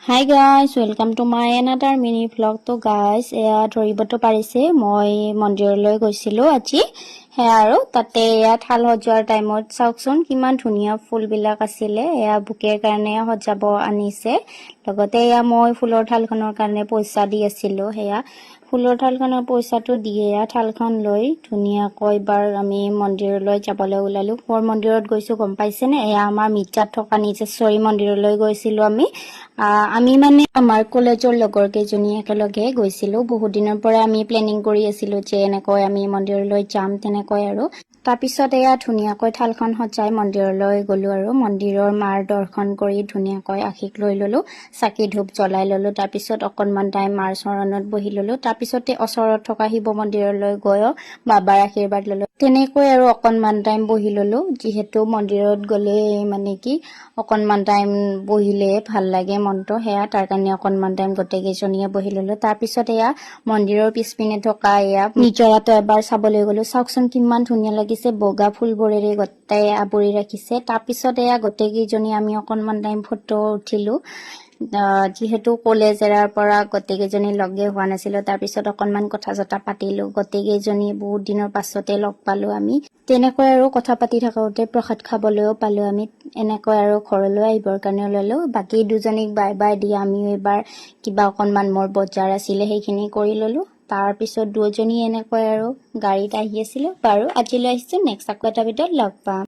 Hi guys, welcome to my another mini vlog. তো guys, এয়া ধৰিবতো পাৰিছে মই মন্দিৰলৈ গৈছিলো আজি হে আৰু তাতে এয়া থাল সজোৱাৰ টাইমত চাওকচোন কিমান ধুনীয়া ফুলবিলাক আছিলে এয়া বুকেৰ কাৰণে সজাব আনিছে লগতে এয়া মই ফুলৰ থালখনৰ কাৰণে পইচা দি আছিলো হেয়া ফুলৰ থালখনৰ পইচাটো দিয়ে থালখন লৈ ধুনীয়াকৈ বাৰ আমি মন্দিৰলৈ যাবলৈ ওলালো কোৰ মন্দিৰত গৈছো গম পাইছেনে এয়া আমাৰ মিটাত থকা নিজেশ্বৰী মন্দিৰলৈ গৈছিলো আমি মানে আমাৰ কলেজৰ লগৰ কেইজনী একেলগে গৈছিলো বহুত দিনৰ পৰা আমি প্লেনিং কৰি আছিলো যে এনেকৈ আমি মন্দিৰলৈ যাম তেনেকৈ আৰু তাৰপিছত এয়া ধুনীয়াকৈ থালখন সজাই মন্দিৰলৈ গলো আৰু মন্দিৰৰ মাৰ দৰ্শন কৰি ধুনীয়াকৈ আশীক লৈ ললো চাকি ধূপ জ্বলাই ললো তাৰপিছত অকনমান টাইম মাৰ চৰণত বহি ললো তাৰপিছতে ওচৰত থকা শিৱ মন্দিৰলৈ গৈ বাবাৰ আশীৰ্বাদ ললো তেনেকৈ আৰু অকনমান টাইম বহি ললো যিহেতু মন্দিৰত গলে মানে কি অকনমান টাইম বহিলে ভাল লাগে মনটো হেয়া তাৰ কাৰণে অকনমান টাইম গোটেই কেইজনীয়ে বহি ললো তাৰপিছত এয়া মন্দিৰৰ পিছপিনে থকা এয়া নিজৰাটো এবাৰ চাবলৈ গলো চাওকচোন কিমান ধুনীয়া লাগিছে বগা ফুলবোৰেৰে গোটেই আবৰি ৰাখিছে তাৰপিছত এয়া গোটেই কেইজনী আমি অকনমান টাইম ফটো উঠিলো যিহেতু কলেজ এৰাৰ পৰা গোটেই কেইজনী লগে হোৱা নাছিল তাৰপিছত অকনমান কথা জতা পাতিলো গোটেই কেইজনী বহুত দিনৰ পাছতে লগ পালো আমি তেনেকৈ আৰু কথা পাতি থাকোতে প্ৰসাদ খাবলৈও পালো আমি এনেকৈ আৰু ঘৰলৈ আহিবৰ কাৰণে ওলালো বাকি দুজনীক বাই বাই দি আমি এবাৰ কিবা অকনমান মোৰ বজাৰ আছিল সেইখিনি কৰি ললো তাৰ পিছত দুজনী এনেকৈ আৰু গাড়ীত আহি আছিল বাৰু আজিলৈ আহিছো নেক্সট আকৌ এটা ভিডিঅ'ত লগ পাম